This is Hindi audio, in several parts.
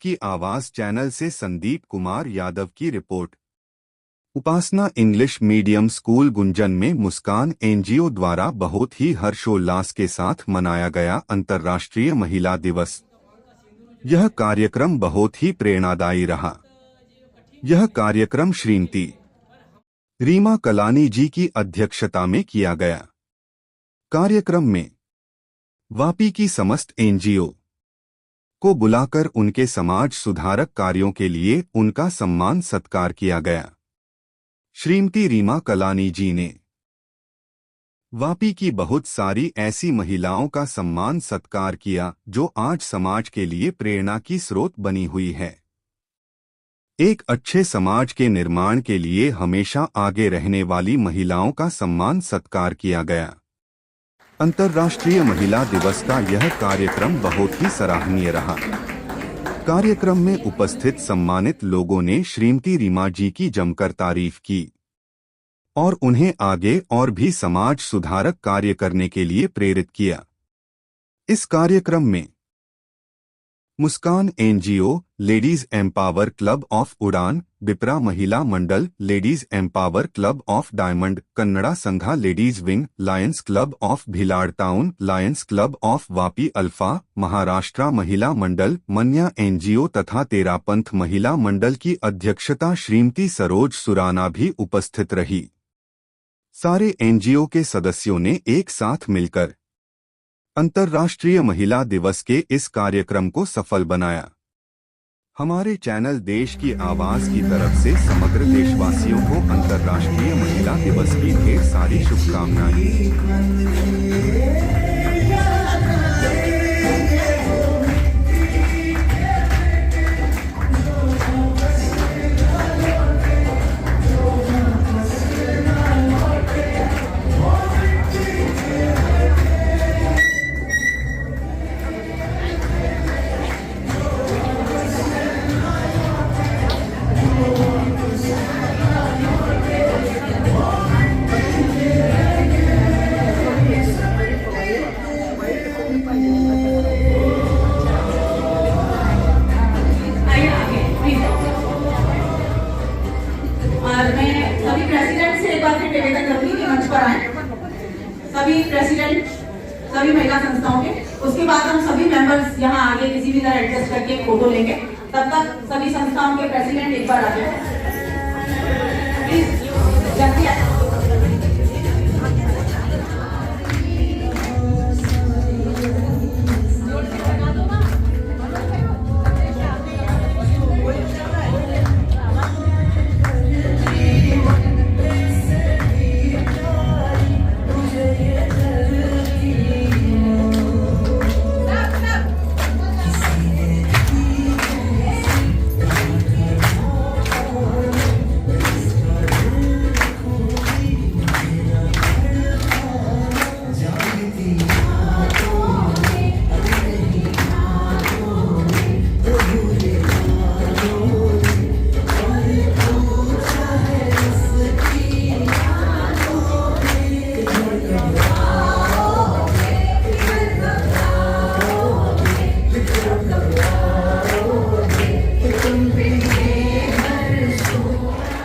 की आवाज चैनल से संदीप कुमार यादव की रिपोर्ट। उपासना इंग्लिश मीडियम स्कूल गुंजन में मुस्कान एनजीओ द्वारा बहुत ही हर्षोल्लास के साथ मनाया गया अंतर्राष्ट्रीय महिला दिवस। यह कार्यक्रम बहुत ही प्रेरणादायी रहा। यह कार्यक्रम श्रीमती रीमा कलानी जी की अध्यक्षता में किया गया। कार्यक्रम में वापी की समस्त एनजीओ को बुलाकर उनके समाज सुधारक कार्यों के लिए उनका सम्मान सत्कार किया गया। श्रीमती रीमा कलानी जी ने वापी की बहुत सारी ऐसी महिलाओं का सम्मान सत्कार किया जो आज समाज के लिए प्रेरणा की स्रोत बनी हुई है। एक अच्छे समाज के निर्माण के लिए हमेशा आगे रहने वाली महिलाओं का सम्मान सत्कार किया गया। अंतर्राष्ट्रीय महिला दिवस का यह कार्यक्रम बहुत ही सराहनीय रहा। कार्यक्रम में उपस्थित सम्मानित लोगों ने श्रीमती रीमा जी की जमकर तारीफ की और उन्हें आगे और भी समाज सुधारक कार्य करने के लिए प्रेरित किया। इस कार्यक्रम में Muskaan NGO, ladies empower club of Udaan, Bipra Mahila Mandal, ladies empower club of diamond, Kannada Sangha ladies wing, lions club of Bhilad town, lions club of Vapi alpha, Maharashtra Mahila Mandal, Manya NGO तथा तेरापंथ महिला मंडल की अध्यक्षता श्रीमती सरोज सुराना भी उपस्थित रही। सारे एनजीओ के सदस्यों ने एक साथ मिलकर अंतर्राष्ट्रीय महिला दिवस के इस कार्यक्रम को सफल बनाया। हमारे चैनल देश की आवाज की तरफ से समग्र देशवासियों को अंतर्राष्ट्रीय महिला दिवस की ढेर सारी शुभकामनाएं। सभी प्रेसिडेंट, सभी महिला संस्थाओं के, उसके बाद हम सभी मेंबर्स यहाँ आगे किसी भी तरह एडजस्ट करके फोटो लेंगे। तब तक सभी संस्थाओं के प्रेसिडेंट एक बार आते हैं प्लीज।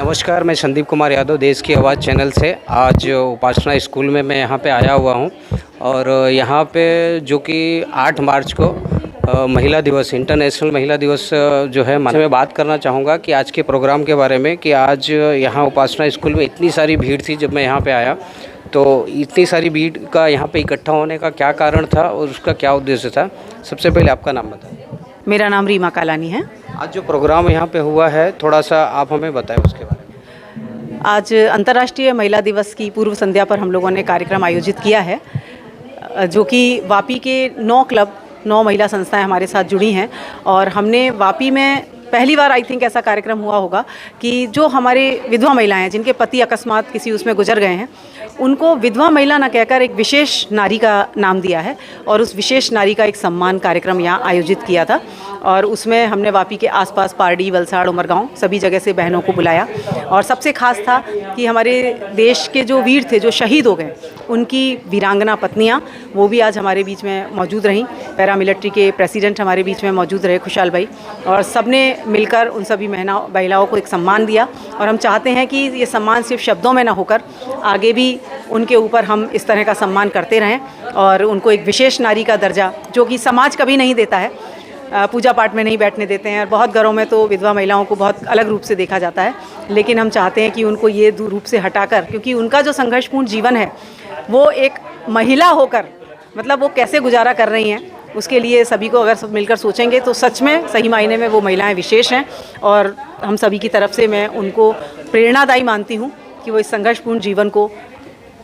नमस्कार, मैं संदीप कुमार यादव देश की आवाज़ चैनल से आज उपासना स्कूल में मैं यहाँ पे आया हुआ हूँ और यहाँ पे जो कि 8 मार्च को महिला दिवस, इंटरनेशनल महिला दिवस जो है, मैं बात करना चाहूँगा कि आज के प्रोग्राम के बारे में कि आज यहाँ उपासना स्कूल में इतनी सारी भीड़ थी। जब मैं यहाँ पे आया तो इतनी सारी भीड़ का यहाँ पे इकट्ठा होने का क्या कारण था और उसका क्या उद्देश्य था। सबसे पहले आपका नाम बताइए। मेरा नाम रीमा कालानी है। आज जो प्रोग्राम यहाँ पे हुआ है थोड़ा सा आप हमें बताएं उसके बारे में। आज अंतर्राष्ट्रीय महिला दिवस की पूर्व संध्या पर हम लोगों ने कार्यक्रम आयोजित किया है, जो कि वापी के 9 क्लब, 9 महिला संस्थाएं हमारे साथ जुड़ी हैं और हमने वापी में पहली बार आई थिंक ऐसा कार्यक्रम हुआ होगा कि जो हमारे विधवा महिलाएं हैं जिनके पति अकस्मात किसी उसमें गुजर गए हैं, उनको विधवा महिला न कहकर एक विशेष नारी का नाम दिया है और उस विशेष नारी का एक सम्मान कार्यक्रम यहाँ आयोजित किया था। और उसमें हमने वापी के आसपास पारडी, वलसाड़, उमरगांव सभी जगह से बहनों को बुलाया। और सबसे खास था कि हमारे देश के जो वीर थे, जो शहीद हो गए, उनकी वीरांगना पत्नियाँ वो भी आज हमारे बीच में मौजूद रहीं। पैरामिलिट्री के प्रेसिडेंट हमारे बीच में मौजूद रहे, खुशहाल भाई, और सबने मिलकर उन सभी महिलाओं को एक सम्मान दिया। और हम चाहते हैं कि ये सम्मान सिर्फ शब्दों में ना होकर आगे भी उनके ऊपर हम इस तरह का सम्मान करते रहें और उनको एक विशेष नारी का दर्जा, जो कि समाज कभी नहीं देता है, पूजा पाठ में नहीं बैठने देते हैं। और बहुत घरों में तो विधवा महिलाओं को बहुत अलग रूप से देखा जाता है, लेकिन हम चाहते हैं कि उनको ये रूप से हटाकर, क्योंकि उनका जो संघर्षपूर्ण जीवन है वो एक महिला होकर, मतलब वो कैसे गुजारा कर रही हैं, उसके लिए सभी को अगर सब मिलकर सोचेंगे तो सच में सही मायने में वो महिलाएं विशेष हैं। और हम सभी की तरफ से मैं उनको प्रेरणादायी मानती हूँ कि वो इस संघर्षपूर्ण जीवन को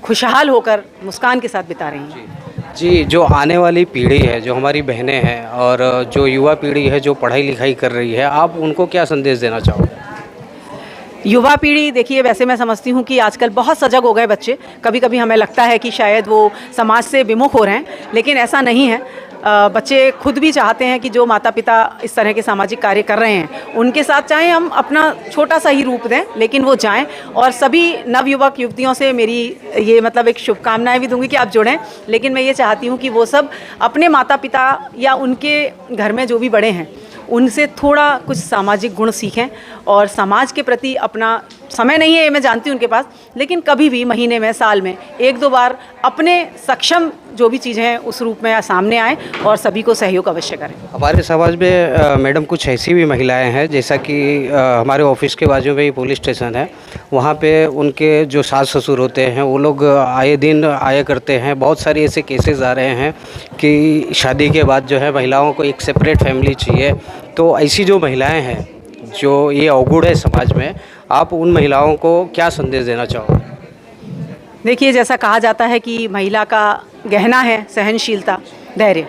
खुशहाल होकर मुस्कान के साथ बिता रही हैं। जी, जो आने वाली पीढ़ी है, जो हमारी बहनें हैं और जो युवा पीढ़ी है जो पढ़ाई लिखाई कर रही है, आप उनको क्या संदेश देना चाहोगे? युवा पीढ़ी, देखिए वैसे मैं समझती हूँ कि आजकल बहुत सजग हो गए बच्चे। कभी कभी हमें लगता है कि शायद वो समाज से विमुख हो रहे हैं, लेकिन ऐसा नहीं है। बच्चे खुद भी चाहते हैं कि जो माता पिता इस तरह के सामाजिक कार्य कर रहे हैं उनके साथ चाहे हम अपना छोटा सा ही रूप दें, लेकिन वो जाएं। और सभी नवयुवक युवतियों से मेरी ये मतलब एक शुभकामनाएं भी दूंगी कि आप जुड़ें, लेकिन मैं ये चाहती हूँ कि वो सब अपने माता पिता या उनके घर में जो भी बड़े हैं उनसे थोड़ा कुछ सामाजिक गुण सीखें और समाज के प्रति अपना, समय नहीं है ये मैं जानती हूँ उनके पास, लेकिन कभी भी महीने में, साल में 1-2 बार अपने सक्षम जो भी चीज़ें हैं उस रूप में सामने आएँ और सभी को सहयोग अवश्य करें। हमारे समाज में मैडम कुछ ऐसी भी महिलाएं हैं, जैसा कि हमारे ऑफिस के बाजू में ही पुलिस स्टेशन है, वहाँ पे उनके जो सास ससुर होते हैं वो लोग आए दिन आया करते हैं। बहुत सारे ऐसे केसेस आ रहे हैं कि शादी के बाद जो है महिलाओं को एक सेपरेट फैमिली चाहिए। तो ऐसी जो महिलाएं हैं, जो ये अवगुण है समाज में, आप उन महिलाओं को क्या संदेश देना चाहोगे? देखिए, जैसा कहा जाता है कि महिला का गहना है सहनशीलता, धैर्य।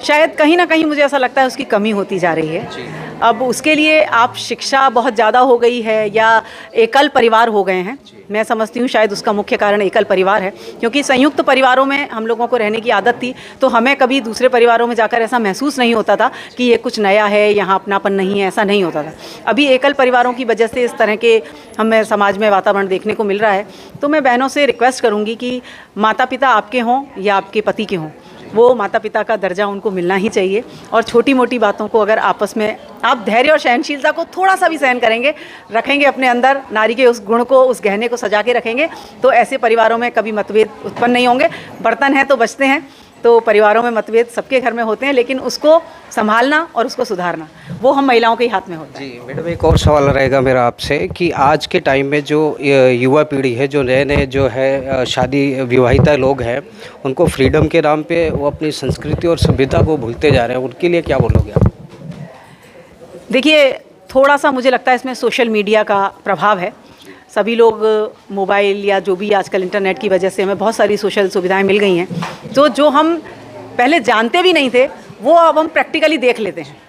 शायद कहीं ना कहीं मुझे ऐसा लगता है उसकी कमी होती जा रही है। अब उसके लिए आप शिक्षा बहुत ज़्यादा हो गई है या एकल परिवार हो गए हैं, मैं समझती हूँ शायद उसका मुख्य कारण एकल परिवार है। क्योंकि संयुक्त परिवारों में हम लोगों को रहने की आदत थी, तो हमें कभी दूसरे परिवारों में जाकर ऐसा महसूस नहीं होता था कि ये कुछ नया है, यहाँ अपनापन नहीं है, ऐसा नहीं होता था। अभी एकल परिवारों की वजह से इस तरह के हमें समाज में वातावरण देखने को मिल रहा है। तो मैं बहनों से रिक्वेस्ट करूँगी कि माता पिता आपके हों या आपके पति के हों, वो माता पिता का दर्जा उनको मिलना ही चाहिए। और छोटी मोटी बातों को अगर आपस में आप धैर्य और सहनशीलता को थोड़ा सा भी सहन करेंगे, रखेंगे अपने अंदर, नारी के उस गुण को, उस गहने को सजा के रखेंगे, तो ऐसे परिवारों में कभी मतभेद उत्पन्न नहीं होंगे। बर्तन हैं तो बचते हैं, तो परिवारों में मतभेद सबके घर में होते हैं, लेकिन उसको संभालना और उसको सुधारना वो हम महिलाओं के ही हाथ में होता है। जी मैडम, एक और सवाल रहेगा मेरा आपसे कि आज के टाइम में जो युवा पीढ़ी है, जो नए नए जो है शादी विवाहिता लोग हैं, उनको फ्रीडम के नाम पे वो अपनी संस्कृति और सभ्यता को भूलते जा रहे हैं, उनके लिए क्या बोलोगे आप? देखिए, थोड़ा सा मुझे लगता है इसमें सोशल मीडिया का प्रभाव है। सभी लोग मोबाइल या जो भी आजकल इंटरनेट की वजह से हमें बहुत सारी सोशल सुविधाएं मिल गई हैं, तो जो हम पहले जानते भी नहीं थे वो अब हम प्रैक्टिकली देख लेते हैं।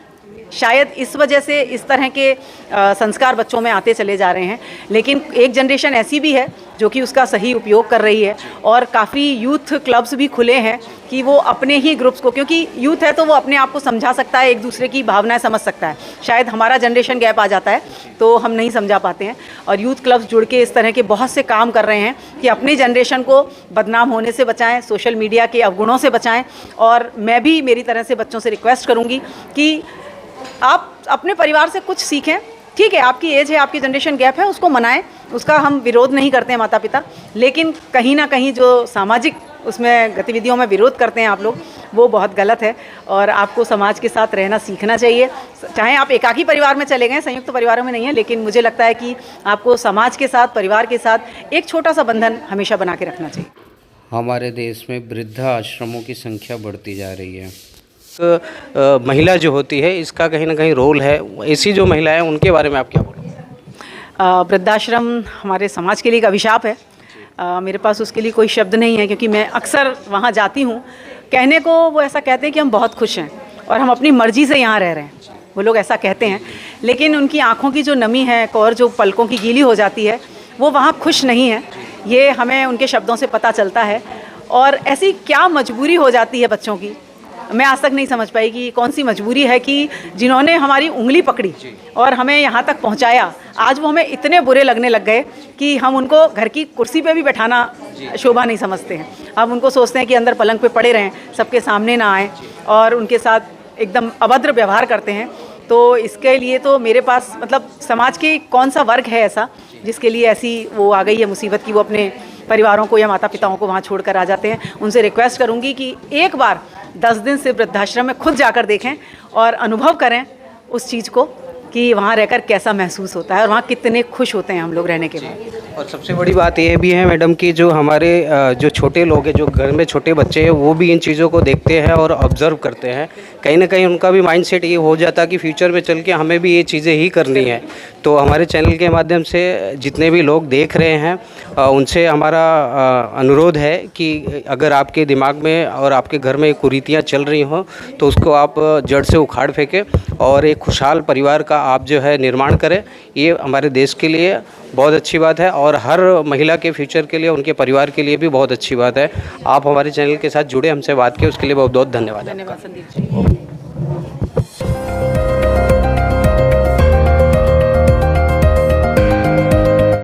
शायद इस वजह से इस तरह के संस्कार बच्चों में आते चले जा रहे हैं। लेकिन एक जनरेशन ऐसी भी है जो कि उसका सही उपयोग कर रही है और काफ़ी यूथ क्लब्स भी खुले हैं कि वो अपने ही ग्रुप्स को, क्योंकि यूथ है तो वो अपने आप को समझा सकता है, एक दूसरे की भावनाएं समझ सकता है। शायद हमारा जनरेशन गैप आ जाता है तो हम नहीं समझा पाते हैं, और यूथ क्लब्स जुड़ के इस तरह के बहुत से काम कर रहे हैं कि अपनी जनरेशन को बदनाम होने से बचाएं, सोशल मीडिया के अवगुणों से बचाएं। और मैं भी मेरी तरह से बच्चों से रिक्वेस्ट करूँगी कि आप अपने परिवार से कुछ सीखें। ठीक है, आपकी एज है, आपकी जनरेशन गैप है, उसको मनाएं, उसका हम विरोध नहीं करते हैं माता पिता, लेकिन कहीं ना कहीं जो सामाजिक उसमें गतिविधियों में विरोध करते हैं आप लोग, वो बहुत गलत है। और आपको समाज के साथ रहना सीखना चाहिए। चाहे आप एकाकी परिवार में चले गए, संयुक्त परिवारों में नहीं है, लेकिन मुझे लगता है कि आपको समाज के साथ, परिवार के साथ एक छोटा सा बंधन हमेशा बना के रखना चाहिए। हमारे देश में वृद्धाश्रमों की संख्या बढ़ती जा रही है। महिला जो होती है इसका कहीं ना कहीं रोल है, ऐसी जो महिलाएं हैं उनके बारे में आप क्या बोलोगे? वृद्धाश्रम हमारे समाज के लिए एक अभिशाप है। मेरे पास उसके लिए कोई शब्द नहीं है, क्योंकि मैं अक्सर वहाँ जाती हूँ। कहने को वो ऐसा कहते हैं कि हम बहुत खुश हैं और हम अपनी मर्ज़ी से यहाँ रह रहे हैं, वो लोग ऐसा कहते हैं, लेकिन उनकी आँखों की जो नमी है और जो पलकों की गीली हो जाती है वो वहाँ खुश नहीं है, ये हमें उनके शब्दों से पता चलता है। और ऐसी क्या मजबूरी हो जाती है बच्चों की, मैं आज तक नहीं समझ पाई कि कौन सी मजबूरी है कि जिन्होंने हमारी उंगली पकड़ी और हमें यहाँ तक पहुँचाया, आज वो हमें इतने बुरे लगने लग गए कि हम उनको घर की कुर्सी पे भी बैठाना शोभा नहीं समझते हैं। हम उनको सोचते हैं कि अंदर पलंग पे पड़े रहें, सबके सामने ना आएँ, और उनके साथ एकदम अभद्र व्यवहार करते हैं। तो इसके लिए तो मेरे पास मतलब समाज के कौन सा वर्ग है ऐसा जिसके लिए ऐसी वो आ गई है मुसीबत कि वो अपने परिवारों को या माता पिताओं को वहाँ छोड़कर आ जाते हैं। उनसे रिक्वेस्ट करूँगी कि एक बार 10 दिन से वृद्धाश्रम में खुद जाकर देखें और अनुभव करें उस चीज़ को कि वहाँ रहकर कैसा महसूस होता है और वहाँ कितने खुश होते हैं हम लोग रहने के बाद। और सबसे बड़ी बात ये भी है मैडम कि जो हमारे जो छोटे लोग हैं, जो घर में छोटे बच्चे हैं, वो भी इन चीज़ों को देखते हैं और ऑब्ज़र्व करते हैं। कहीं ना कहीं उनका भी माइंडसेट ये हो जाता है कि फ्यूचर में चल के हमें भी ये चीज़ें ही करनी है। तो हमारे चैनल के माध्यम से जितने भी लोग देख रहे हैं उनसे हमारा अनुरोध है कि अगर आपके दिमाग में और आपके घर में कुरीतियाँ चल रही हों तो उसको आप जड़ से उखाड़ फेंकें और एक खुशहाल परिवार का आप जो है निर्माण करें। ये हमारे देश के लिए बहुत अच्छी बात है और हर महिला के फ्यूचर के लिए, उनके परिवार के लिए भी बहुत अच्छी बात है। आप हमारे चैनल के साथ जुड़े, हमसे बात किए, उसके लिए बहुत बहुत धन्यवाद। धन्यवाद संदीप जी।